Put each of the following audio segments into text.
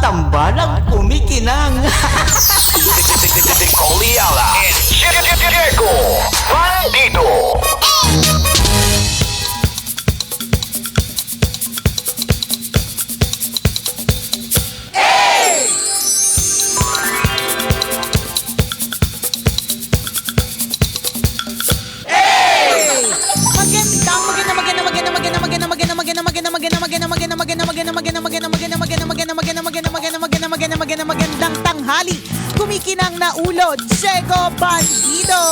tambalang kumikinang. Oliala and Diego Bandito. Magandang tanghali. Kumikinang na ulo, Diego Bandido.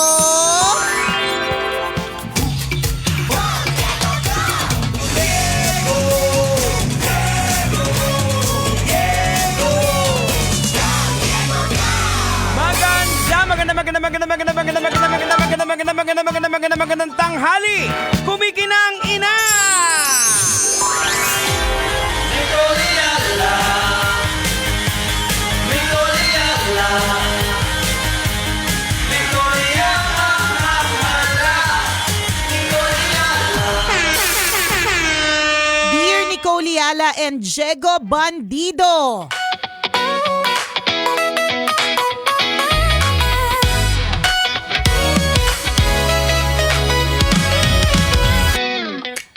Magandang tanghali. Kumikinang ina. Dear Nicole Yala and Diego Bandido.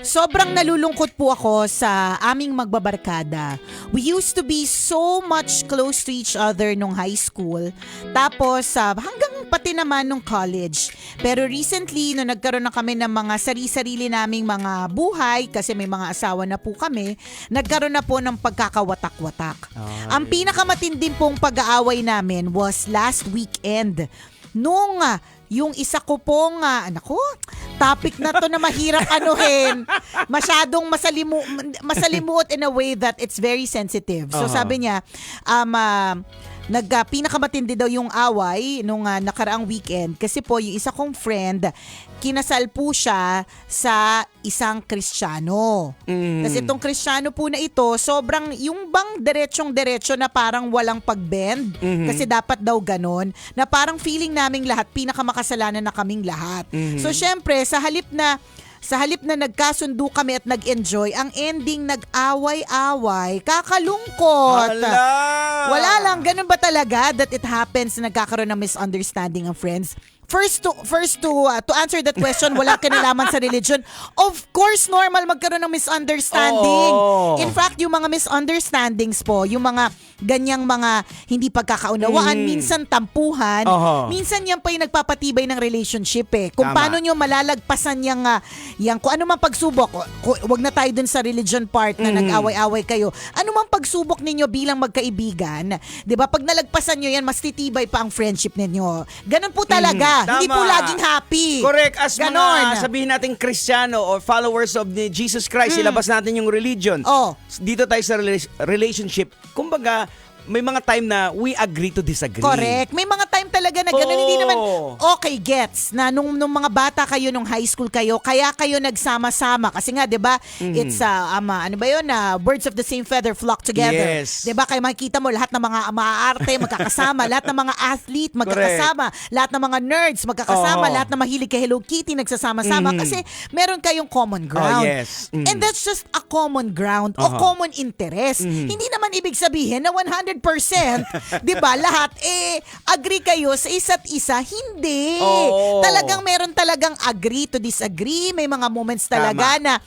Sobrang nalulungkot po ako sa aming magbabarkada. We used to be so much close to each other nung high school. Tapos hanggang pati naman nung college. Pero recently, nung nagkaroon na kami ng mga sarili-sarili naming mga buhay, kasi may mga asawa na po kami, nagkaroon na po ng pagkakawatak-watak. Ang pinakamatinding pong pag-aaway namin was last weekend. Nung yung isa ko pong, topic na to na mahirap anuhin. Masyadong masalimuot in a way that it's very sensitive. So sabi niya, pinakamatindi daw yung away nung nakaraang weekend kasi po yung isa kong friend, kinasal po siya sa isang Kristiyano. Kasi itong Kristiyano po na ito, sobrang yung bang diretsong-diretso na parang walang pag-bend, kasi dapat daw ganon, na parang feeling naming lahat, pinakamakasalanan na kaming lahat. So syempre, sa halip na nagkasundo kami at nag-enjoy, ang ending nag-away-away, kakalungkot. Wala lang, ganun ba talaga that it happens na nagkakaroon ng misunderstanding ang friends? First to answer that question, wala kinalaman sa religion. Of course, normal magkaroon ng misunderstanding. In fact, yung mga misunderstandings po, yung mga ganyang mga hindi pagkakaunawaan, minsan tampuhan, minsan yan pa yung nagpapatibay ng relationship eh. Kung paano nyo malalagpasan yung kung ano man pagsubok, wag na tayo dun sa religion part na nag-away-away kayo. Ano man pagsubok ninyo bilang magkaibigan, 'di ba? Pag nalagpasan nyo yan, mas titibay pa ang friendship ninyo. Ganun po talaga. Hindi po laging happy. Correct. As ganon. mga sabihin natin Kristiyano or followers of the Jesus Christ, ilabas natin yung religion. Dito tayo sa relationship. Kumbaga, may mga time na we agree to disagree. Correct. May mga time talaga na gano'n. Hindi naman okay gets na nung mga bata kayo, nung high school kayo, kaya kayo nagsama-sama. Kasi nga, di ba, it's, ano ba yun, birds of the same feather flock together. Yes. Di ba, kayo makikita mo, lahat ng mga maaarte magkakasama, lahat ng mga athlete magkakasama, lahat ng mga nerds magkakasama, lahat ng mahilig kay Hello Kitty nagsasama-sama kasi meron kayong common ground. And that's just a common ground o common interest. Hindi naman ibig sabihin na 100% 'di ba? Lahat agree kayo sa isa't isa. Hindi. Talagang meron talagang agree to disagree. May mga moments talaga na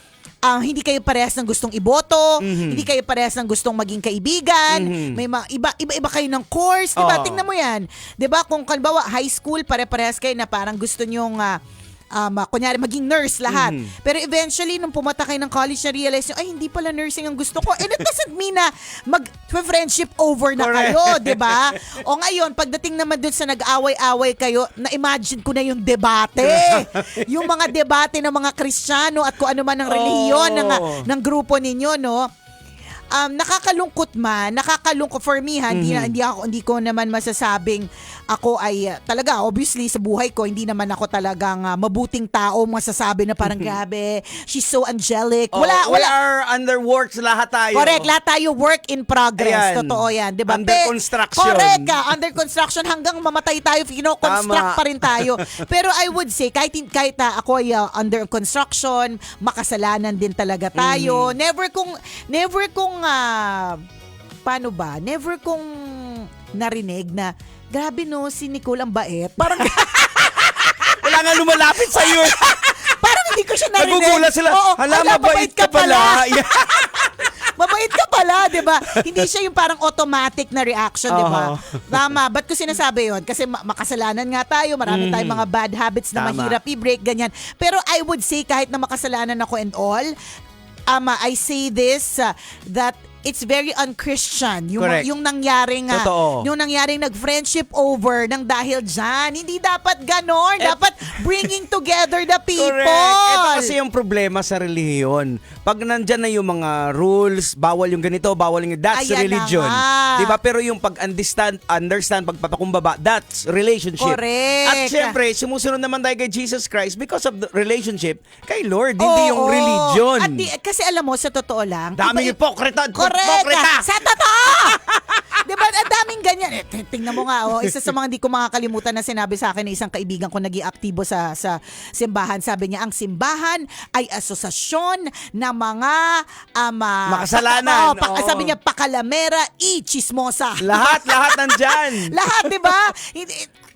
hindi kayo parehas ng gustong iboto, hindi kayo parehas ng gustong maging kaibigan, may iba kayo ng course, 'di ba? Tingnan mo 'yan. 'Di ba? Kung kalbawa high school, pare-parehas kayo na parang gusto nyong kunyari maging nurse lahat. Pero eventually, nung pumata kayo ng college, na-realize nyo, ay, hindi pala nursing ang gusto ko. And it doesn't mean na mag-friendship over na kayo, di ba? O ngayon, pagdating naman dun sa nag-away-away kayo, na-imagine ko na yung debate. Yung mga debate ng mga Kristiyano at kung ano man ang relihiyon ng grupo ninyo, no? Nakakalungkot for me hindi ko naman masasabing ako ay talaga obviously sa buhay ko hindi naman ako talagang mabuting tao masasabi na parang grabe she's so angelic wala we are under works lahat tayo. Correct, lahat tayo work in progress. Ayan. Totoo yan, 'di ba? Under construction. Correct ka, under construction hanggang mamatay tayo, construct pa rin tayo. Pero I would say kahit ako ay under construction, makasalanan din talaga tayo. Never kong paano ba, never kong narinig na, grabe no, si Nicole ang bait. Parang, Wala nga lumalapit sa'yo. parang hindi ko siya narinig. Nagugulat sila. Oo, Hala, ala, mabait ka pala. Mabait ka pala, di ba? Hindi siya yung parang automatic na reaction, di ba? Oo. Tama. Ba't ko sinasabi yun? Kasi makasalanan nga tayo. Marami tayong mga bad habits na Tama. mahirap i-break, ganyan. Pero I would say, kahit na makasalanan ako and all, I say this, that it's very unchristian Correct. yung nangyaring Totoo. yung nangyaring nag-friendship over ng dahil dyan. Hindi dapat ganon. Dapat bringing together the people. Correct. Ito kasi yung problema sa relihiyon. Pag nandyan na yung mga rules, bawal yung ganito, bawal yung that's Ayan na religion. nga. Diba? Pero yung pag-understand, pagpapakumbaba, that's relationship. Correct. At syempre, sumusunod naman tayo kay Jesus Christ because of the relationship kay Lord, hindi yung Oo. religion. At kasi alam mo, sa totoo lang, Daming hipokrita. correct. Sa totoo! Diba? Ang daming ganyan. Tingnan mo nga, isa sa mga hindi ko makakalimutan na sinabi sa akin ng isang kaibigan ko naging aktibo sa simbahan. Sabi niya, ang simbahan ay asosasyon ng mga Makasalanan. Oo. sabi niya, pakalamera y chismosa. Lahat nandyan. Lahat, di ba?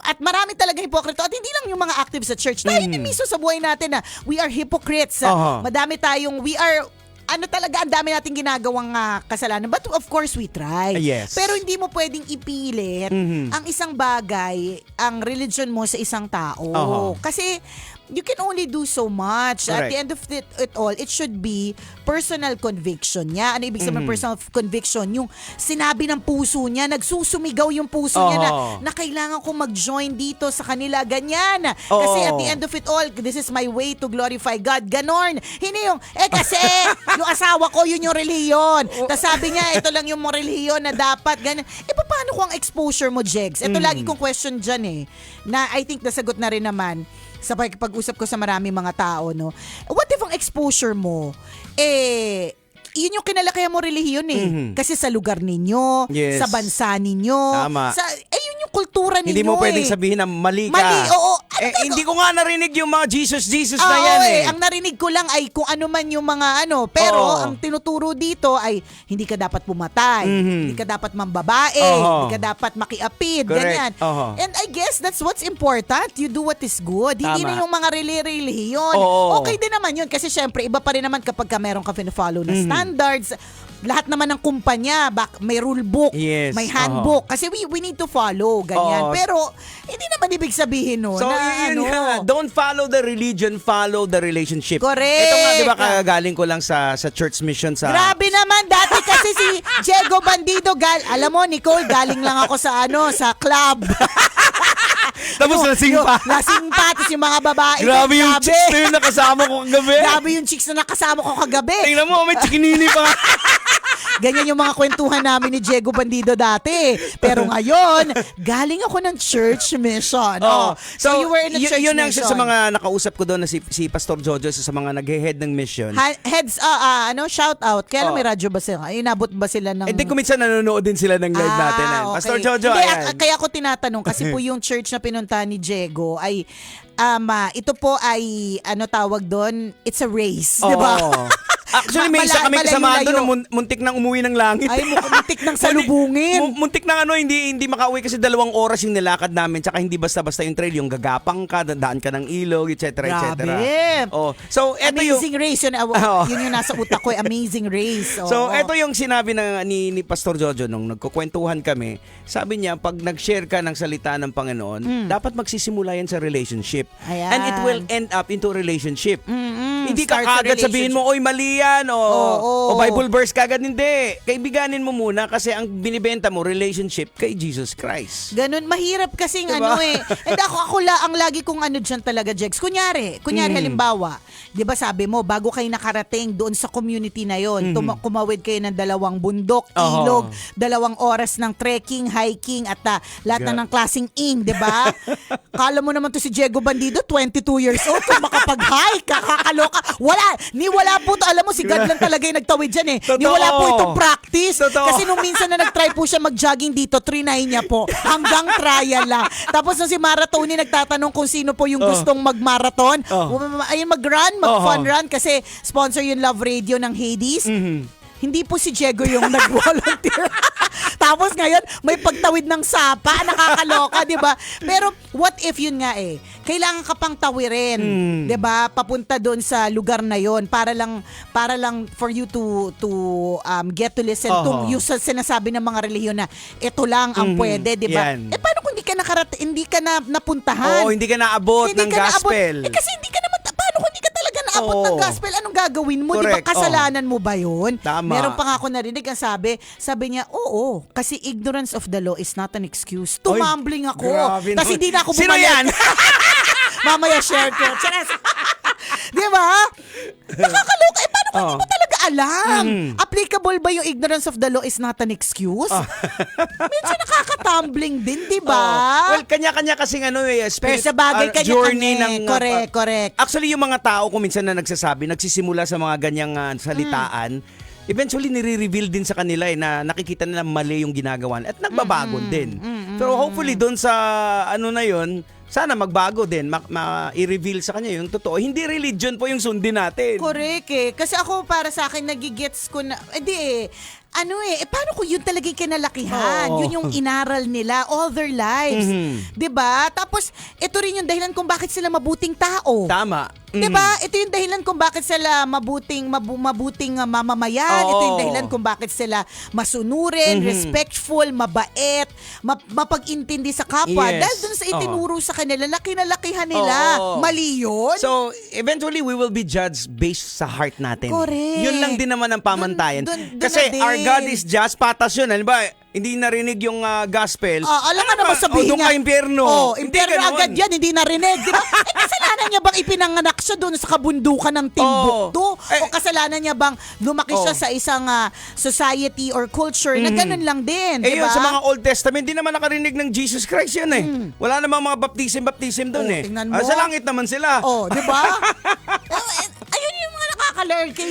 At marami talaga hipokrito. At hindi lang yung mga active sa church. Tayo din mismo sa buhay natin na we are hypocrites. Madami tayong, talaga, ang dami nating ginagawang kasalanan. But of course, we try. Yes. Pero hindi mo pwedeng ipilit ang isang bagay, ang religion mo sa isang tao. Kasi you can only do so much. At Correct. the end of it all, it should be personal conviction niya. Ano ibig sabihin ng personal conviction? Yung sinabi ng puso niya, nagsusumigaw yung puso niya na kailangan kong mag-join dito sa kanila, ganyan. Kasi at the end of it all, this is my way to glorify God. Ganon. Hindi yung, kasi yung asawa ko, yun yung reliyon. Tapos sabi niya, ito lang yung reliyon na dapat, ganyan. Paano kung ang exposure mo, Jegs? Ito lagi kong question dyan na I think nasagot na rin naman sa pag-usap ko sa marami mga tao, no? What if ang exposure mo, yun yung kinalakihan mo relihiyon Kasi sa lugar ninyo, Yes. sa bansa ninyo, Tama. yun yung kultura ninyo. Hindi mo pwedeng sabihin na mali ka. Mali, oo. Hindi ko nga narinig yung mga Jesus na yan Ang narinig ko lang ay kung ano man yung mga pero Oo. ang tinuturo dito ay hindi ka dapat pumatay, hindi ka dapat mambabae, Oo. hindi ka dapat makiapid, Correct. ganyan. Oo. And I guess that's what's important. You do what is good. Hindi Tama. na yung mga relihiyon. Oo. Okay din naman yun kasi syempre iba pa rin naman kapag ka meron ka follow na standards. Lahat naman ng kumpanya, may rule book, Yes. may handbook. Kasi we need to follow, ganyan. Oo. Pero hindi naman ibig sabihin So, na yun nga. Don't follow the religion, follow the relationship. Correct. Ito nga, di ba, kagaling ko lang sa church mission sa... Grabe naman, dati kasi si Diego Bandido, alam mo, Nicole, galing lang ako sa club. Tapos lasing pa. Lasing pa, tapos yung mga babae. Grabe yung chicks na yun nakasama ko kagabi. Grabe yung chicks na nakasama ko kagabi. Tingnan mo, may chikinini pa. Ganyan yung mga kwentuhan namin ni Diego Bandido dati. Pero ngayon, galing ako ng church mission. So you were in a church yun ang mission. isa sa mga nakausap ko doon na si Pastor Jojo, isa sa mga nag-head ng mission. Heads, shout out. Kaya lang may radyo ba sila? Inabot ba sila ng... Hindi ko minsan nanonood din sila ng live natin. Okay. Pastor Jojo, Hindi, ayan. kaya ako tinatanong kasi po yung church na pinunta ni Diego ay ito po ay tawag doon, it's a race, di ba? Actually, may isa kami kasama doon na muntik nang umuwi ng langit. Ay, muntik nang salubungin. Muntik nang hindi makauwi kasi 2 oras yung nilakad namin. Tsaka hindi basta-basta yung trail. Yung gagapang ka, daan ka ng ilog, etc. Grabe. So, eto Amazing race. Yun yung nasa utak ko, amazing race. So, eto yung sinabi ni Pastor Jojo nung nagkukwentuhan kami. Sabi niya, pag nag-share ka ng salita ng Panginoon, dapat magsisimula yan sa relationship. Ayan. And it will end up into a relationship. Hindi ka Start sa agad sabihin mo, oy, mali yan, o Bible verse kagad. Hindi. Kaibiganin mo muna kasi ang binibenta mo, relationship kay Jesus Christ. Ganun, mahirap kasing Diba? And ako ang lagi kong dyan talaga, Jex. Kunyari, halimbawa, di ba sabi mo, bago kayo nakarating doon sa community na yon, kumawid kayo ng 2 bundok, ilog, 2 oras ng trekking, hiking, at lahat na ng klaseng di ba? Kala mo naman to si Diego Bandido, 22 years old, kung makapag-hike, kakakaloka. Wala po to. Alam mo, si God lang talaga yung nagtawid dyan wala po itong practice. Totoo. Kasi nung minsan na nag-try po siya mag-jogging dito, trinay niya po. Hanggang trial lang. Tapos nung si Maratoni nagtatanong kung sino po yung gustong mag-marathon, ayun mag-run, mag-fun run, kasi sponsor yung Love Radio ng Hades. hindi po si Diego yung nag-volunteer. Tapos ngayon, may pagtawid ng sapa, nakakaloka, di ba? Pero what if yun nga kailangan ka pang tawirin, di ba? Papunta doon sa lugar na yon para lang for you to get to listen to yung sinasabi ng mga relihiyon na ito lang ang pwede, di ba? Paano kung hindi ka na napuntahan? Oo, hindi ka naabot ng gospel. Kasi hindi ka naman, paano kung hindi ka talaga naabot ng gospel? Anong gagawin mo? Di ba Correct. kasalanan mo ba yun? Tama. Meron pa nga ako narinig ang sabi niya, oo, kasi ignorance of the law is not an excuse. Tumambling ako. Grabe Tapos naman. hindi na ako bumalik. Sino yan? Mamaya share ko. Charas. Di ba? Nakakaloka. Paano kung hindi mo talaga alam? Applicable ba yung ignorance of the law is not an excuse? Medyo nakakatumbling din, di ba? Well, kanya-kanya kasing Pero sa bagay, journey ng... correct. Actually, yung mga tao kung minsan na nagsasabi, nagsisimula sa mga ganyang salitaan, eventually nire-reveal din sa kanila na nakikita nila mali yung ginagawa at nagbabago din. So hopefully doon sa na yon, sana magbago din, i-reveal sa kanya yung totoo. Hindi religion po yung sundin natin. Correct Kasi ako para sa akin nagigets ko na, paano kung yun talaga yung kinalakihan? Oo. Yun yung inaral nila all their lives. 'Di ba? Tapos ito rin yung dahilan kung bakit sila mabuting tao. Tama. 'Di ba? Ito yung dahilan kung bakit sila mabuting mamamayan. Ito yung dahilan kung bakit sila masunurin, respectful, mabait, mapag-intindi sa kapwa. Yes. Dahil dun sa itinuro sa kanila na kinalakihan nila. Mali yun. So, eventually, we will be judged based sa heart natin. Correct. Yun lang din naman ang pamantayan. Dun Kasi na din. our God is just, patas yun. Halimbawa, hindi narinig yung gospel. Alam ka na ba sabihin doon ka impyerno. Hindi impyerno agad yan, hindi narinig. Di ba? Kasalanan niya bang ipinanganak siya doon sa kabundukan ng Timbuktu? O kasalanan niya bang lumaki siya sa isang society or culture na ganun lang din, di ba? Yun, sa mga Old Testament, di naman nakarinig ng Jesus Christ yun Wala namang mga baptism doon tingnan mo. Sa langit naman sila. Di ba? Ayun yung mga nakaka-lurky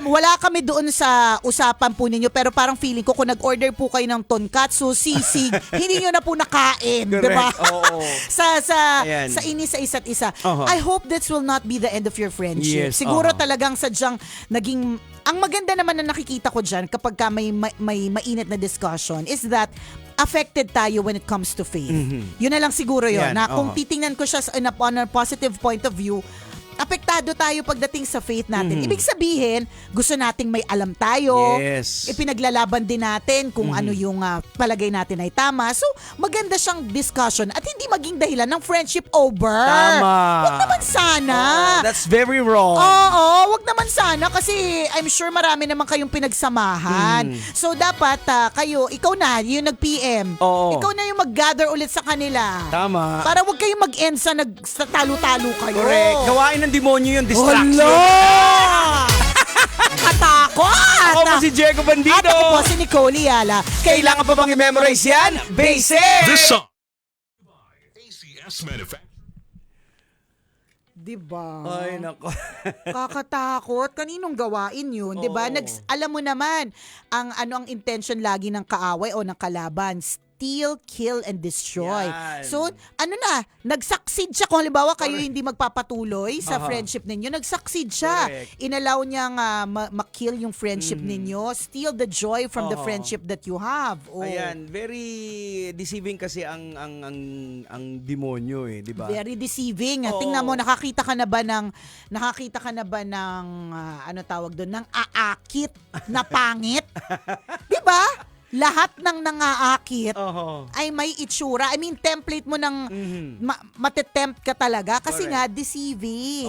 wala kami doon sa usapan po ninyo, pero parang feeling ko kung nag-order po kayo ng tonkatsu, sisig, hindi nyo na po nakain, di ba? Oo. sa inis sa isa't isa. I hope this will not be the end of your friendship. Yes, Siguro talagang sadyang naging, ang maganda naman na nakikita ko dyan kapag ka may mainit na discussion is that affected tayo when it comes to faith. Yun na lang siguro yun. Yan, Na kung titingnan ko siya on a positive point of view, apektado tayo pagdating sa faith natin. Ibig sabihin, gusto nating may alam tayo. Yes. Ipinaglalaban din natin kung ano yung palagay natin ay tama. So, maganda siyang discussion at hindi maging dahilan ng friendship over. Tama. Wag naman sana. That's very wrong. Oo, wag naman sana kasi I'm sure marami naman kayong pinagsamahan. So, dapat ikaw na, yung nag-PM. Oo. Ikaw na yung mag-gather ulit sa kanila. Tama. Para wag kayong mag-end sa talo-talo kayo. Correct. Gawain ng demonyo yung distraction. Hala! Katakot! Ako po si Diego Bandido. At ako po si Nicole Yala. Kailangan pa bang i-memorize yan? Basic! This song ACS Manufacturing. Diba? Ay, nako. Kakatakot. Kaninong gawain yun? Diba? Alam mo naman, ang intention lagi ng kaaway o ng kalaban, steal, kill, and destroy. Yan. So, nag-succeed siya. Kung halimbawa kayo hindi magpapatuloy sa friendship ninyo, nag-succeed siya. Correct. Inallow niyang ma-kill yung friendship ninyo, steal the joy from the friendship that you have. Ayan, very deceiving kasi ang demonyo di ba? Very deceiving. Tingnan mo, nakakita ka na ba ng ano tawag doon, ng aakit na pangit? 'Di ba? Lahat ng nangaakit ay may itsura. I mean, template mo ng matetempt ka talaga kasi nga deceiving.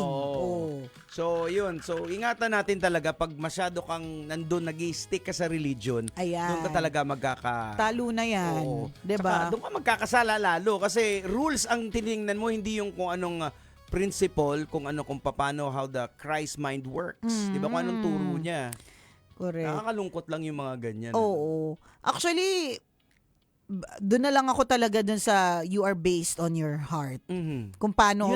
So, yun. So, ingatan natin talaga pag masyado kang nandun, nag-stick ka sa religion, Ayan. doon ka talaga Talo na yan. Oo. Diba? Saka, doon ka magkakasala lalo kasi rules ang tinignan mo, hindi yung kung anong principle, kung paano, how the Christ mind works. Diba? Kung anong turo niya. Correct. Nakakalungkot lang yung mga ganyan. Oo. Actually, doon na lang ako talaga doon sa you are based on your heart. Kung paano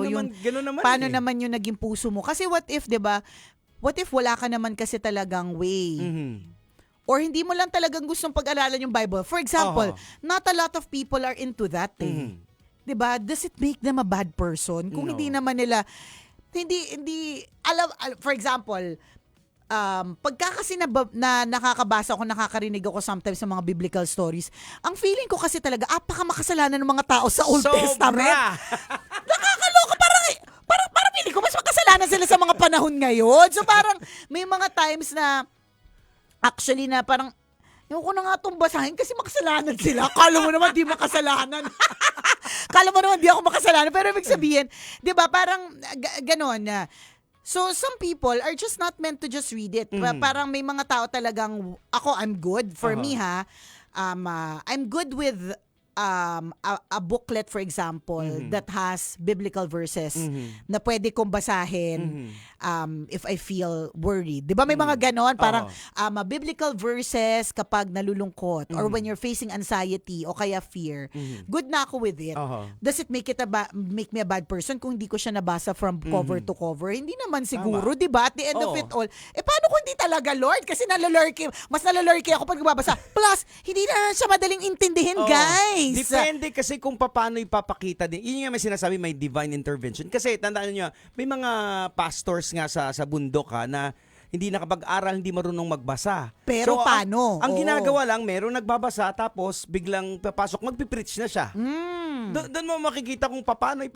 paano naman yung naging puso mo. Kasi what if, 'di ba? What if wala ka naman kasi talagang way? Or hindi mo lang talagang gustong pag-aralan yung Bible. For example, not a lot of people are into that eh. 'Di ba? Does it make them a bad person? Kung hindi naman nila hindi alam, for example, pagka kasi na nakakabasa ako, nakakarinig ako sometimes sa mga biblical stories, ang feeling ko kasi talaga, makasalanan ng mga tao sa Old Testament. Nakakaloka, parang feeling ko mas makasalanan sila sa mga panahon ngayon. So parang may mga times na actually na parang yung ko na nga itong basahin kasi makasalanan sila. Kala mo naman di makasalanan. Kala mo naman di ako makasalanan. Pero ibig sabihin, di ba, parang ganon na. So, some people are just not meant to just read it. Parang may mga tao talagang, I'm good. For me, I'm good with a booklet, for example, that has biblical verses na pwede kong basahin if I feel worried. Di ba may mga ganon? Parang biblical verses kapag nalulungkot or when you're facing anxiety o kaya fear. Good na ako with it. Does it make me a bad person kung hindi ko siya nabasa from cover to cover? Hindi naman siguro, di ba? At the end of it all, paano kung hindi talaga, Lord? Kasi mas nalalurky ako pag nagbabasa. Plus, hindi na siya madaling intindihin, guys. Depende kasi kung paano ipapakita din. Yun nga may sinasabi, may divine intervention. Kasi tandaan niyo, may mga pastors nga sa bundok na hindi nakapag-aral, hindi marunong magbasa. Pero paano? Ang ginagawa lang, meron nagbabasa tapos biglang papasok, magpipreach na siya. Doon mo makikita kung paano naging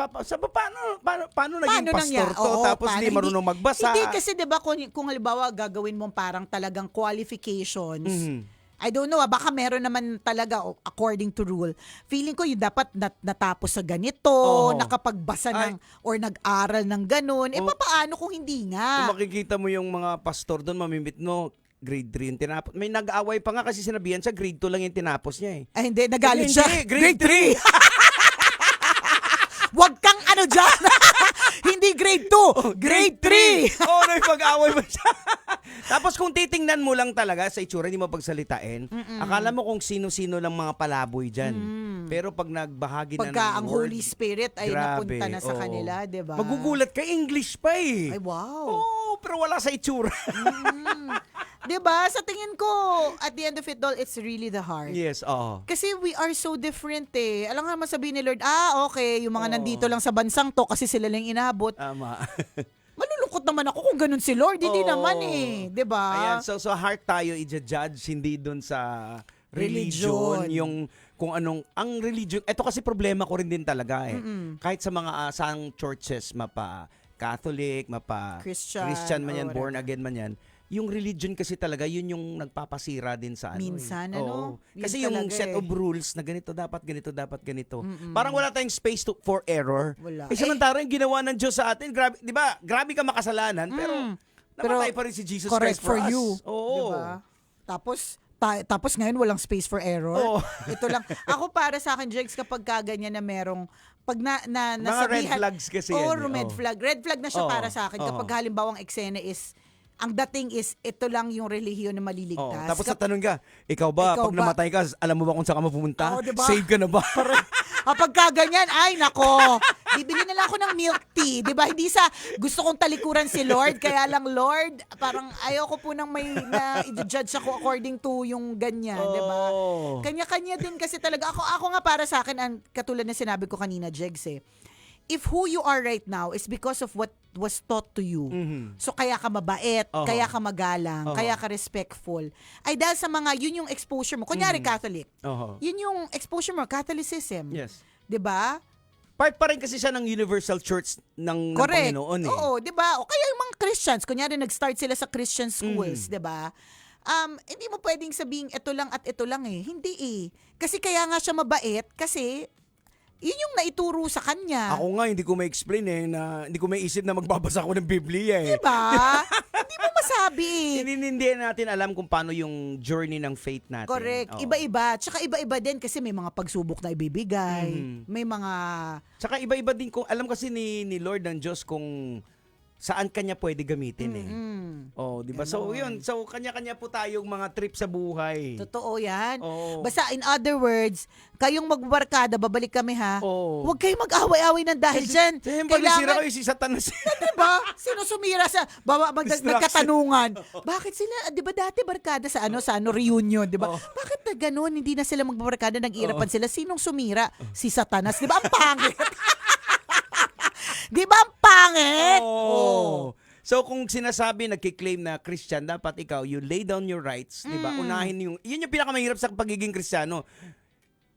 pastor to tapos hindi marunong magbasa. Hindi kasi 'di ba kung halimbawa gagawin mo parang talagang qualifications. I don't know, baka meron naman talaga according to rule. Feeling ko yung dapat natapos sa ganito, nakapagbasa ng or nag-aral ng ganun. Paano kung hindi nga? Kung makikita mo yung mga pastor doon, mamimit mo, grade 3 yung tinapos. May nag-away pa nga kasi sinabihan siya, grade 2 lang yung tinapos niya eh. Ay hindi, nagalit siya. Grade 3! Wag kang dyan! Hindi grade 2, grade 3! Nagpag-away ba siya? Tapos kung titingnan mo lang talaga sa itsura, hindi mo pagsalitain, akala mo kung sino-sino lang mga palaboy dyan. Pero pag nagbahagi na ng pagka ang word, Holy Spirit ay napunta na sa kanila, di ba? Magugulat ka, English pa eh. Ay, wow. Pero wala sa itsura. Di ba? Sa tingin ko, at the end of it all, it's really the heart. Yes, Kasi we are so different eh. Alam nga masabihin ni Lord, okay, yung mga nandito lang sa bansang to kasi sila lang inabot. Tama. Malulungkot naman ako kung ganun si Lord. Hindi naman eh. Di ba? Ayan, so heart tayo i-judge, hindi dun sa religion. Yung kung anong, ang religion, ito kasi problema ko rin din talaga eh. Kahit sa mga sang churches, mapa Catholic, mapa Christian man yan, born again man yan, yung religion kasi talaga, yun yung nagpapasira din sa minsan, Kasi yung set of rules na ganito, dapat ganito. Parang wala tayong space for error. Wala. Samantara yung ginawa ng Diyos sa atin, grabe, di ba? Grabe ka makasalanan, pero namatay pa rin si Jesus correct Christ for us. you. Oo. Diba? Tapos ngayon walang space for error. Ito lang. Ako para sa akin, Jegs, kapag ganyan na merong pag mga nasabihan, red flags kasi yan. red flag. Red flag na siya para sa akin. Kapag halimbawang eksena is, ang dating is, ito lang yung relihiyon na maliligtas. Tapos tatanong ka, ikaw ba, pag namatay ka, alam mo ba kung saan ka mapupunta? Diba? Save ka na ba? Pagka ganyan, ay nako, bibili na lang ako ng milk tea. Diba? Hindi sa gusto kong talikuran si Lord, kaya lang Lord, parang ayoko po nang may i-judge ako according to yung ganyan. Diba? Kanya-kanya din kasi talaga. Ako nga para sa akin, ang katulad na sinabi ko kanina, Jegs if who you are right now is because of what was taught to you, so kaya ka mabait, kaya ka magalang, kaya ka respectful, ay dahil sa mga, yun yung exposure mo. Kunyari Catholic, yun yung exposure mo, Catholicism. Yes. Diba? Part pa rin kasi siya ng universal church ng Panginoon eh. Oo, diba? O kaya yung mga Christians, kunyari nag-start sila sa Christian schools, diba? Hindi mo pwedeng sabing ito lang at ito lang eh. Hindi eh. Kasi kaya nga siya mabait, kasi yun yung naituro sa kanya. Ako nga, hindi ko ma-explain na hindi ko maisip na magbabasa ako ng Biblia eh. Diba? Hindi mo masabi. Hindi natin alam kung paano yung journey ng faith natin. Correct. Iba-iba. Tsaka iba-iba din kasi may mga pagsubok na ibibigay. May mga... Tsaka iba-iba din kung, alam kasi ni Lord ng Diyos kung saan kanya pwede gamitin eh. Di ba? So yun, so kanya-kanya po tayong mga trip sa buhay. Totoo yan. Basta in other words, kayong magbarkada, babalik kami ha. Huwag kayong mag-away-away ng dahil dyan. Pag nasira kayo si Satanas. Diba? Sino sumira sa nagkatanungan? Bakit sila, di ba dati barkada sa reunion, di ba? Bakit na ganun? Hindi na sila magbarkada, nag-iirapan sila. Sinong sumira? Si Satanas. Di ba? Ang pangit. Di ba ang pangit? So kung sinasabi, nagkiklaim na Christian, dapat ikaw, you lay down your rights, di ba? Unahin yun yung pinakamahirap sa pagiging Kristiyano.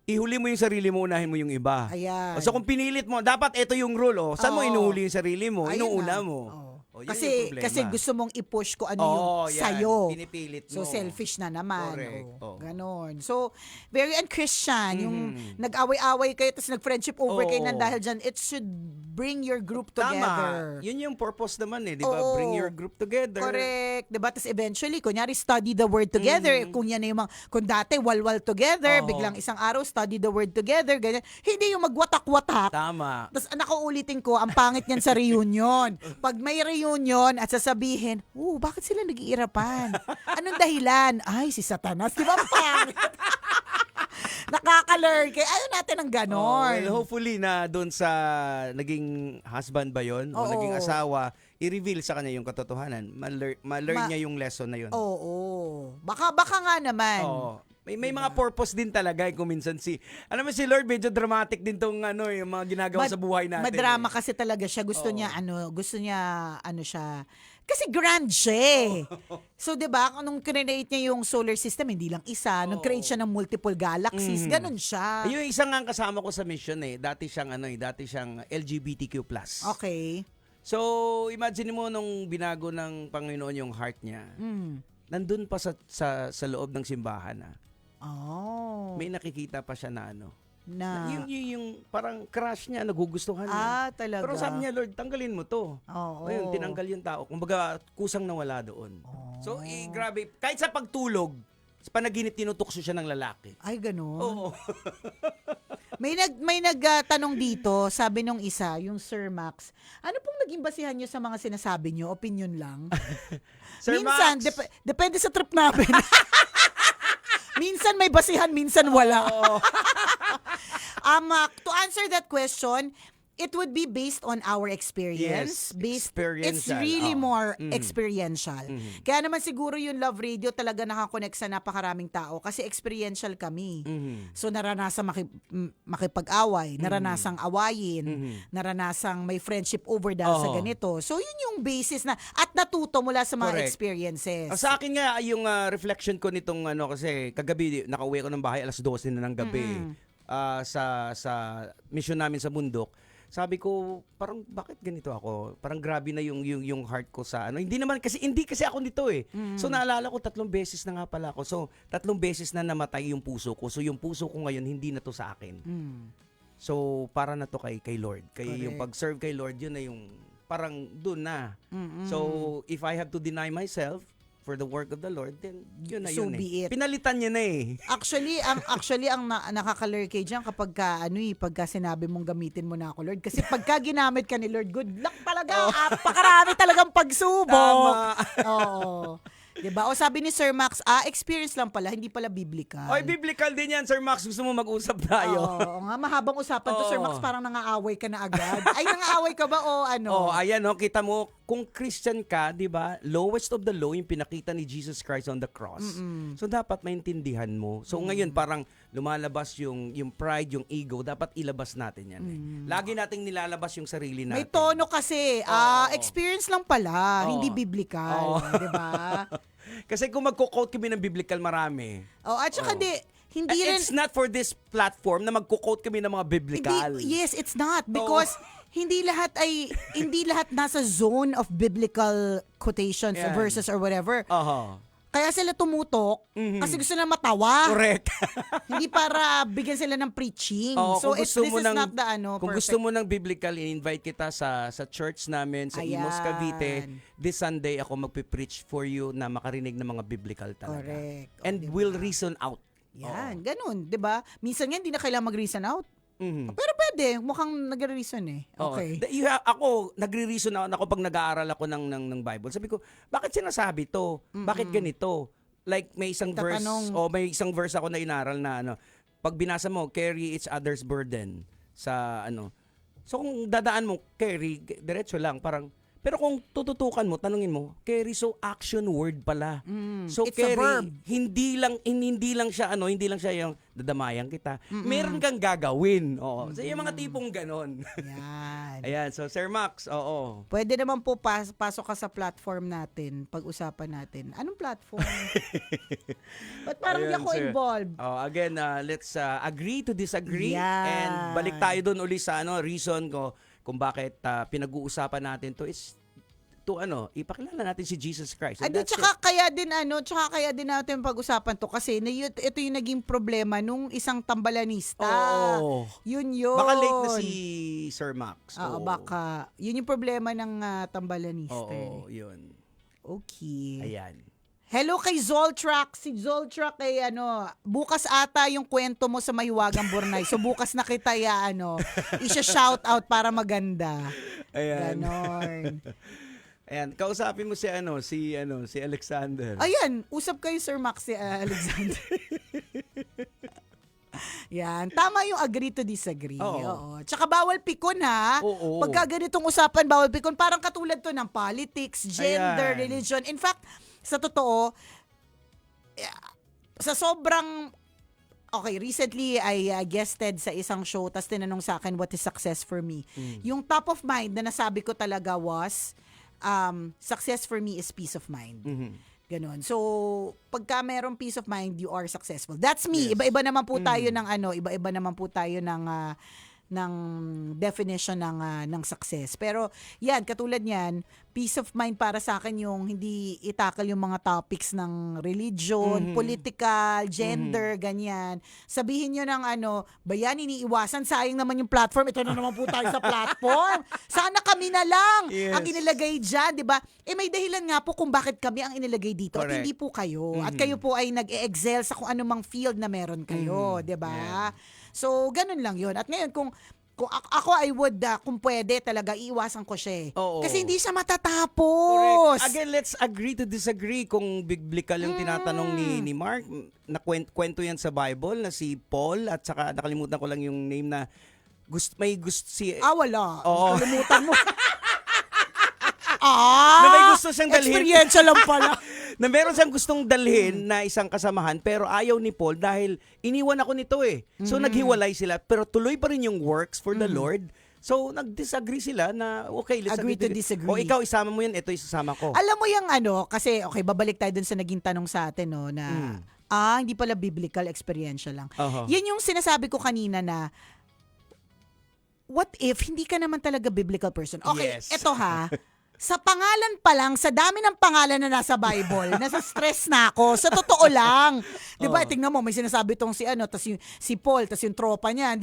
Ihuli mo yung sarili mo, unahin mo yung iba. Ayan. So kung pinilit mo, dapat ito yung rule. Saan mo Oo. inuhuli yung sarili mo? Ayun Inuuna na. mo. Oo. Yun Kasi yung problema. kasi gusto mong i-push ko ano yung yan. sayo. Pinipilit mo. So selfish na naman. Correct. Oh, ganon. So very un-Christian yung nag-away-away kayo tapos nag-friendship over kayo Oo. nang dahil dyan. It should bring your group Tama. together. Yun yung purpose naman di ba? Oo. Bring your group together. Correct. Diba? Tapos eventually, kunyari, study the word together. Kung yan na yung mga, kung dati, walwal together, Oo. biglang isang araw, study the word together, ganyan. Hindi yung magwatak-watak. Tama. Tapos nakaulitin ko, ang pangit niyan sa reunion. Pag may reunion at sasabihin, bakit sila nag-iirapan? Anong dahilan? Ay, si Satanas. Di ba ang pangit? Nakaka-learn. Kaya ayaw natin ng ganon. Well, hopefully na doon sa naging husband ba yun o Oo. naging asawa, i-reveal sa kanya yung katotohanan. Ma-learn niya yung lesson na yun. Oo. Baka nga naman. Oo. May mga purpose din talaga kung minsan alam mo si Lord medyo dramatic din tong yung mga ginagawa sa buhay natin. Madrama kasi talaga siya. Gusto niya siya. Kasi grand siya. So 'di ba, nung create niya yung solar system, hindi lang isa, nag-create siya ng multiple galaxies. Ganun siya. Yung isang nga kasama ko sa mission dati siyang LGBTQ+. Okay. So, imagine mo nung binago ng Panginoon yung heart niya. Nandun pa sa loob ng simbahan Oh. May nakikita pa siya na Na. yung parang crush niya, nagugustuhan niya. Talaga. Pero sabi niya, Lord, tanggalin mo to. Oo. Ngayon, tinanggal yung tao. Kumbaga, kusang nawala doon. So, grabe. Kahit sa pagtulog, sa panaginip, tinutukso siya ng lalaki. Ay, ganun. Oo. May nagtanong dito, sabi nung isa, yung Sir Max, ano pong naging basihan nyo sa mga sinasabi nyo? Opinion lang? Sir Minsan, Max. depende sa trip namin. Minsan may basihan, minsan wala. To answer that question, it would be based on our experience. Yes, It's experiential. really more Mm. experiential. Kaya naman siguro yung Love Radio talaga nakakonect sa napakaraming tao kasi experiential kami. So naranasan makipag-away, naranasang awayin, naranasang may friendship over dahil sa Oo. ganito. So yun yung basis na at natuto mula sa mga Correct. experiences. Sa akin nga, yung reflection ko nitong kasi kagabi, nakauwi ako ng bahay alas 12 na ng gabi sa mission namin sa bundok. Sabi ko, parang bakit ganito ako? Parang grabe na yung heart ko sa Hindi kasi ako nito So naalala ko 3 beses na nga pala ako. So 3 beses na namatay yung puso ko. So yung puso ko ngayon hindi na to sa akin. So para na to kay Lord. Correct. Yung pag-serve kay Lord, yun na yung parang doon na. So if I have to deny myself for the work of the Lord, then yun na So yun be it. Pinalitan niya na Actually ang nakaka-lurkay diyan kapag pagka sinabi mong gamitin mo na ako, Lord, kasi pagka ginamit ka ni Lord, good luck talaga. Pakarami talagang pagsubok. Tama. Oo. 'Di ba? O sabi ni Sir Max, experience lang pala, hindi pala biblical. Oy, biblical din yan, Sir Max. Gusto mo mag-usap tayo? Oo nga, mahabang usapan to, Sir Max, parang nangaaway ka na agad. Ay, nangaaway ka ba o ano? Ayan, kita mo, kung Christian ka, di ba, lowest of the low, yung pinakita ni Jesus Christ on the cross. So, dapat maintindihan mo. So, ngayon, parang lumalabas yung pride, yung ego, dapat ilabas natin yan. Lagi nating nilalabas yung sarili natin. May tono kasi, experience lang pala, hindi biblical, di ba? Kasi kung magko-quote kami ng biblical, marami. At saka hindi rin... It's not for this platform na magko-quote kami ng mga biblical. Yes, it's not. Because hindi lahat nasa zone of biblical quotations, Yan. verses or whatever. Kaya sila tumutok kasi gusto na matawa. Correct. Hindi para bigyan sila ng preaching. So this is not the kung perfect. gusto mo ng biblical, i-invite kita sa church namin sa Imos, Ayan. Cavite. This Sunday ako magpe-preach for you na makarinig ng mga biblical talaga. Correct. And diba? will reason out. Yan, ganun, 'di ba? Minsan nga hindi na kailangan mag-reason out. Mhm. Pero pwede, mukhang nagre-reason Okay. Ako, nagre-reason ako pag nag-aaral ako ng Bible. Sabi ko, bakit sinasabi to? Bakit ganito? Like may isang verse, may isang verse ako na inaral na pag binasa mo, carry each other's burden sa So kung dadaan mo, carry, diretso lang, parang, Pero kung tututukan mo, tanungin mo, carry, so action word pala. So It's a carry, verb. hindi lang siya hindi lang siya yung dadamayan kita. Meron kang gagawin. Oo. So yung mga tipong ganon. Yan. Ayan, so Sir Max, oo. Pwede naman po pasok ka sa platform natin, pag-usapan natin. Anong platform? Ba't parang di Ayan, ako sir. involved? Again, let's agree to disagree. Yan. And balik tayo doon uli sa reason ko kung bakit pinag-uusapan natin to is to ipakilala natin si Jesus Christ. And Adi, that's tsaka kaya din natin pag-usapan to kasi ito yung naging problema nung isang tambalanista. Oo. Yun. Baka late na si Sir Max. Oo, baka. Yun yung problema ng tambalanista. Oo, yun. Okay. Ayan. Hello kay Zoltrak. Si Zoltrak ay bukas ata yung kwento mo sa Mahiwagang Burnay. So bukas na kita isha-shout out para maganda. Ayan. Ganon. Ayan, kausapin mo si Alexander. Ayan, usap kayo Sir Max si Alexander. Yan, tama yung agree to disagree. Oo. Tsaka bawal pikon ha. Oo. Pagka ganitong usapan, bawal pikon. Parang katulad to ng politics, gender, Ayan. religion. In fact, sa totoo, sa sobrang recently I guested sa isang show tas tinanong sa akin what is success for me. Yung top of mind na nasabi ko talaga was success for me is peace of mind. Ganon. So, pagka merong peace of mind, you are successful. That's me. Yes. Iba-iba naman po tayo ng definition ng success. Pero yan, katulad niyan, peace of mind para sa akin yung hindi itakal yung mga topics ng religion, political, gender, ganyan. Sabihin nyo ng bayani iniiwasan, sayang naman yung platform. Ito na naman po tayo sa platform. Sana kami na lang Yes. ang inilagay dyan, di ba? May dahilan nga po kung bakit kami ang inilagay dito at Correct. hindi po kayo. At kayo po ay nag-excel sa kung anumang field na meron kayo, di ba? Yeah. So, ganun lang yun. At ngayon, kung ako, I would, kung pwede, talaga, iiwasan ko siya. Oo. Kasi hindi siya matatapos. Correct. Again, let's agree to disagree kung biblical yung tinatanong ni Mark. Kwento yan sa Bible na si Paul at saka nakalimutan ko lang yung name na Wala. Oo. Kalimutan mo. Na may gusto siyang dalhin. Experience lang pala. Na meron siyang gustong dalhin na isang kasamahan pero ayaw ni Paul dahil iniwan ako nito eh. So naghiwalay sila pero tuloy pa rin yung works for the Lord. So nag-disagree sila na okay, let's Agree to disagree. O ikaw isama mo yan, ito isasama ko. Alam mo yung kasi babalik tayo dun sa naging tanong sa atin, no, na hindi pala biblical, experiential lang. Uh-huh. Yan yung sinasabi ko kanina na what if hindi ka naman talaga biblical person? Okay, Yes. eto ha. Sa pangalan pa lang, sa dami ng pangalan na nasa Bible, nasa stress na ako. Sa totoo lang. 'Di ba? Tingnan mo, may sinasabi tong tas si Paul, tas yung tropa niya,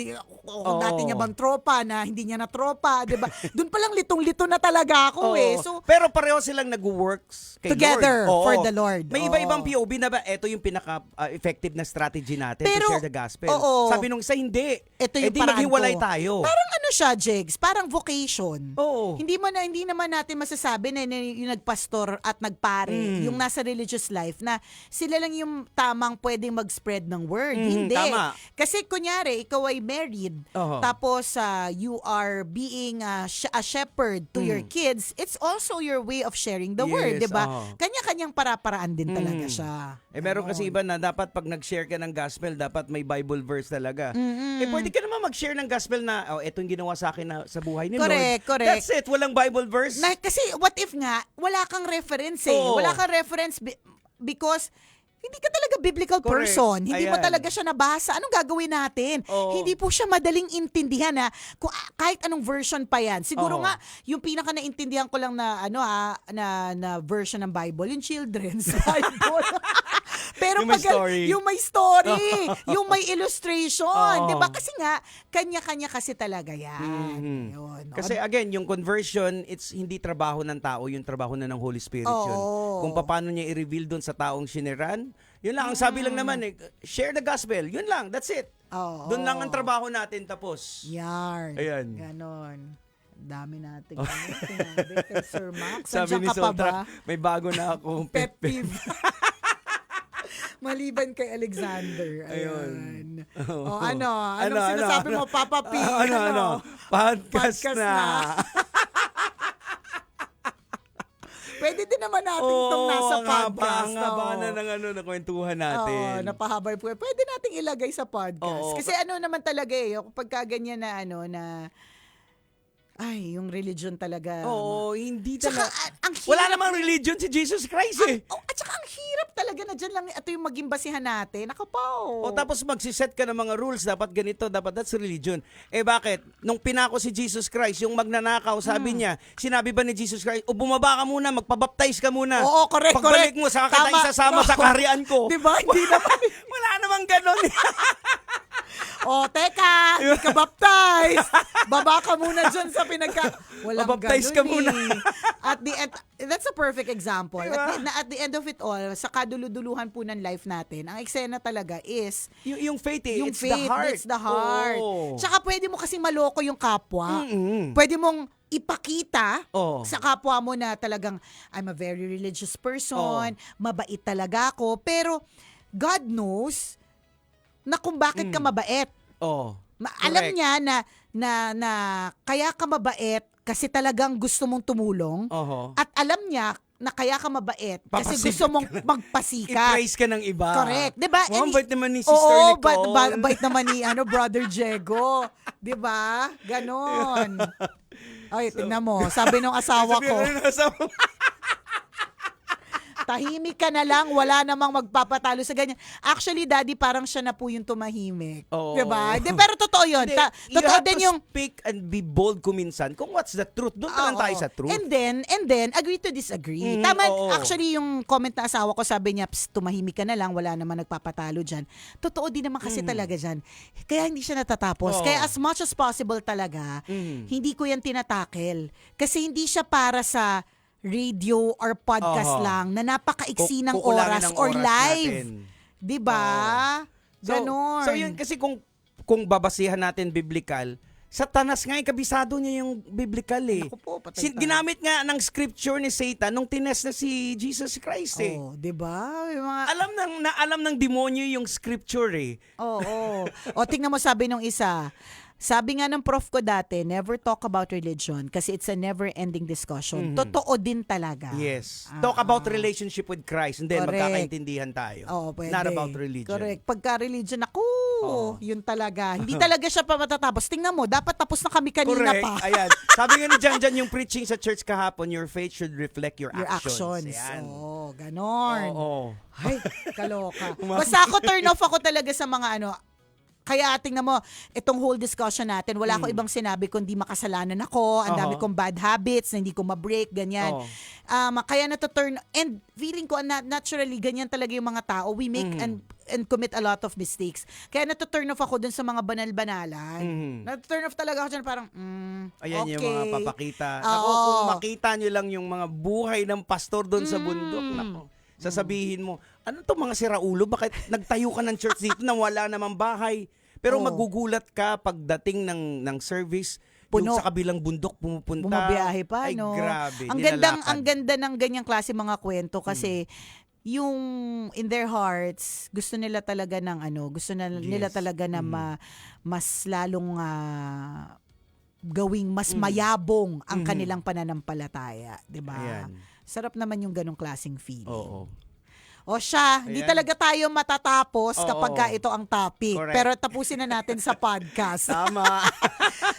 dati niya bang tropa na hindi niya na tropa, 'di ba? Doon pa lang litong-lito na talaga ako eh. So pero pareho silang nag-works kay together Lord. for the Lord. May iba-ibang POV na ba? Ito yung pinaka-effective na strategy natin Pero, to share the gospel. oo. Sabi nung isa, hindi. Ito yung di paraan maghiwalay ko. tayo. Parang siya, Jigs? Parang vocation. Oo. Hindi naman natin masasabi na yung nagpastor at nagpare, yung nasa religious life, na sila lang yung tamang pwedeng mag-spread ng word. Hindi. Tama. Kasi kunyari, ikaw ay married, Oo. tapos you are being a shepherd to your kids, it's also your way of sharing the word, Yes, di ba? oo. Kanya-kanyang para-paraan din talaga siya. Meron kasi iba na dapat pag nag-share ka ng gospel, dapat may Bible verse talaga. Pwede ka naman mag-share ng gospel na, ito yung ginawa sa akin sa buhay ni Correct, Lord. correct. That's it. Walang Bible verse. Kasi what if nga, wala kang reference eh. Oo. Wala kang reference because hindi ka talaga biblical Correct. person. Hindi mo Ayan. talaga siya nabasa. Anong gagawin natin? Oo. Hindi po siya madaling intindihan kung kahit anong version pa yan. Siguro Oo. nga, yung pinaka naintindihan ko lang na na version ng Bible, yung children's Bible. Pero Yung may story. Yung may story, yung may illustration, Oo. 'di ba? Kasi nga kanya-kanya kasi talaga 'yan. Yun. Kasi again, yung conversion, it's hindi trabaho ng tao, yung trabaho na ng Holy Spirit yun. Oo. Kung paano niya i-reveal doon sa taong siniran, yun lang. Ang sabi lang naman, share the gospel. Yun lang, that's it. Oo. Doon lang ang trabaho natin, tapos. Yarn. Ayan. Ganon. Dami natin. Sinabi kay Sir Max. Sabi Andiyan ni ka pa ba? Sotra, may bago na akong Pet peeve. Maliban kay Alexander. Ayun. Ayan. Anong sinasabi mo, Papa P? Podcast na. naman natin itong nasa podcast. Ang haba na ng kwentuhan natin. Oo, napahaba po. Pwede nating ilagay sa podcast. Oo. Kasi ano naman talaga kapag ganyan na yung religion talaga. Oo, hindi Tsaka, talaga. ang hirap. Wala namang religion si Jesus Christ eh. At saka ang hirap talaga na dyan lang ito yung maging basihan natin. Ako pa. O tapos magsiset ka ng mga rules, dapat ganito, dapat that's religion. Eh bakit? Nung pinako si Jesus Christ, yung magnanakaw, sabi niya, sinabi ba ni Jesus Christ, bumaba ka muna, magpabaptize ka muna. Oo, correct, Pagbalik correct. mo, saka kita Tama. isasama sa kaharian ko. Diba? Hindi naman. Wala namang ganon. Teka, hindi ka baptize. Baba ka muna dyan sa walang Babaptize ganun ka muna. At the end, that's a perfect example. Diba? At the end of it all, sa kaduluduluhan po ng life natin, ang eksena talaga is yung faith eh, yung it's faith, the heart. it's the heart. Oo. Tsaka pwede mo kasing maloko yung kapwa. Mm-mm. Pwede mong ipakita Oo. sa kapwa mo na talagang I'm a very religious person, mabait talaga ako, pero God knows na kung bakit ka mabait. Oh. Alam niya na kaya ka mabait kasi talagang gusto mong tumulong. Oho. At alam niya na kaya ka mabait kasi Papasikat gusto mong magpasikat. I-praise ka ng iba. Correct. Diba? Wow, And bait naman ni Sister oo, Nicole. bait naman ni Brother Diego. Diba? Ganon. Ay, tingnan mo. Sabi nung asawa ko, tahimik ka na lang, wala namang magpapatalo sa ganyan. Actually, Daddy, parang siya na po yung tumahimik. Oo. Diba? Pero totoo yun. You Totoo have din to yung... speak and be bold kuminsan. Kung what's the truth, doon lang Oo. tayo sa truth. And then, agree to disagree. Tama, actually, yung comment na asawa ko, sabi niya, tumahimik ka na lang, wala naman nagpapatalo dyan. Totoo din naman kasi talaga dyan. Kaya hindi siya natatapos. Oo. Kaya as much as possible talaga, hindi ko yan tinatakel. Kasi hindi siya para sa radio or podcast Oo. lang na napakaiksi ng Kukulangin oras ng or oras live. natin. 'Di ba? Ganon. So yun kasi kung babasihan natin biblical, Satanas nga kabisado niya yung biblical eh. Naku po, patay tayo. Ginamit nga ng scripture ni Satan nung tinest na si Jesus Christ eh. Oh, 'di ba? May mga Alam ng demonyo yung scripture eh. Oo. O tingnan mo sabi nung isa. Sabi nga ng prof ko dati, never talk about religion kasi it's a never-ending discussion. Totoo din talaga. Yes. Talk about relationship with Christ and then Correct. magkakaintindihan tayo. Oo, pwede. Not about religion. Correct. Pagka-religion, yun talaga. Hindi talaga siya pa matatapos. Tingnan mo, dapat tapos na kami kanina Correct. pa. Ayan. Sabi nga ni Jan yung preaching sa church kahapon, your faith should reflect your Your actions. Ayan. Oo, ganon. Oo. Ay, kaloka. Basta ako turn off ako talaga sa mga kaya tingnan mo, itong whole discussion natin, wala ko ibang sinabi kundi makasalanan ako, ang dami kong bad habits na hindi ko ma-break, ganyan. Kaya na-turn, and feeling ko, naturally, ganyan talaga yung mga tao. We make and commit a lot of mistakes. Kaya na-turn off ako dun sa mga banal-banalan. Na-turn off talaga ako dyan, parang, Ayan okay. yung mga papakita. Oo. Naku, kung makita nyo lang yung mga buhay ng pastor doon sa bundok, naku, sasabihin mo, ano to mga siraulo? Bakit nagtayo ka ng church dito na wala namang bahay? Pero magugulat ka pagdating ng service, Puno. yung sa kabilang bundok pumupunta. Bumabiyahe pa, Ay, no? grabe. Ang ganda ng ganyang klase mga kwento kasi yung in their hearts, gusto nila talaga ng nila talaga na mas lalong gawing mas mayabong ang kanilang pananampalataya, 'di ba? Ayan. Sarap naman yung ganong klaseng feeling. Oo. O siya, hindi Ayan. talaga tayo matatapos Oo. kapag ito ang topic. Correct. Pero tapusin na natin sa podcast. Tama.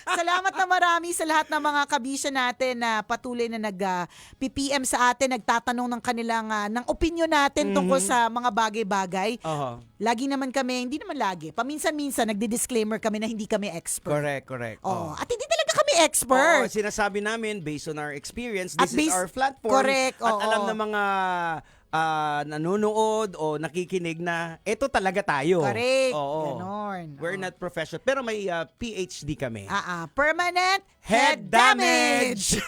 Salamat na marami sa lahat ng mga kabisya natin na patuloy na nag-PPM sa atin, nagtatanong ng kanilang ng opinion natin tungkol sa mga bagay-bagay. Oo. Lagi naman kami, hindi naman lagi, paminsan-minsan nagdi-disclaimer kami na hindi kami expert. Correct. Oh, at hindi talaga kami expert. Sinasabi namin based on our experience, At this is our platform. correct, At oo. alam ng mga nanonood o nakikinig na ito talaga tayo. Correct. Oo. Ganon. We're not professional. Pero may PhD kami. Permanent Head damage.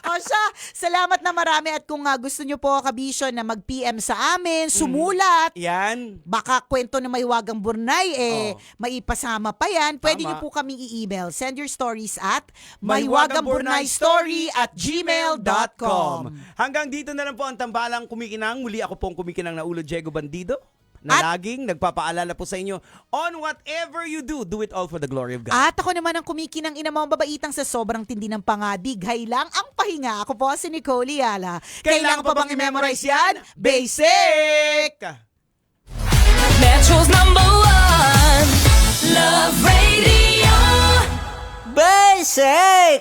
O siya, salamat na marami at kung gusto nyo po kabisyo na mag-PM sa amin, sumulat, Yan. baka kwento na Mahiwagang Burnay, maipasama pa yan, pwede Tama. nyo po kaming i-email. Send your stories at mahiwagangburnaystory@gmail.com. Hanggang dito na lang po ang tambalang kumikinang. Muli ako pong kumikinang na Ulo Diego Bandido. na At- laging nagpapaalala po sa inyo, on whatever you do it all for the glory of God. At ako naman ang kumikinang ina mo ang babaitang sa sobrang tindi ng pangadighay lang ang pahinga. Ako po si Nicole Yala. Kailangan pa bang i-memorize yan? Basic! Metro's #1 Love Radio. Basic!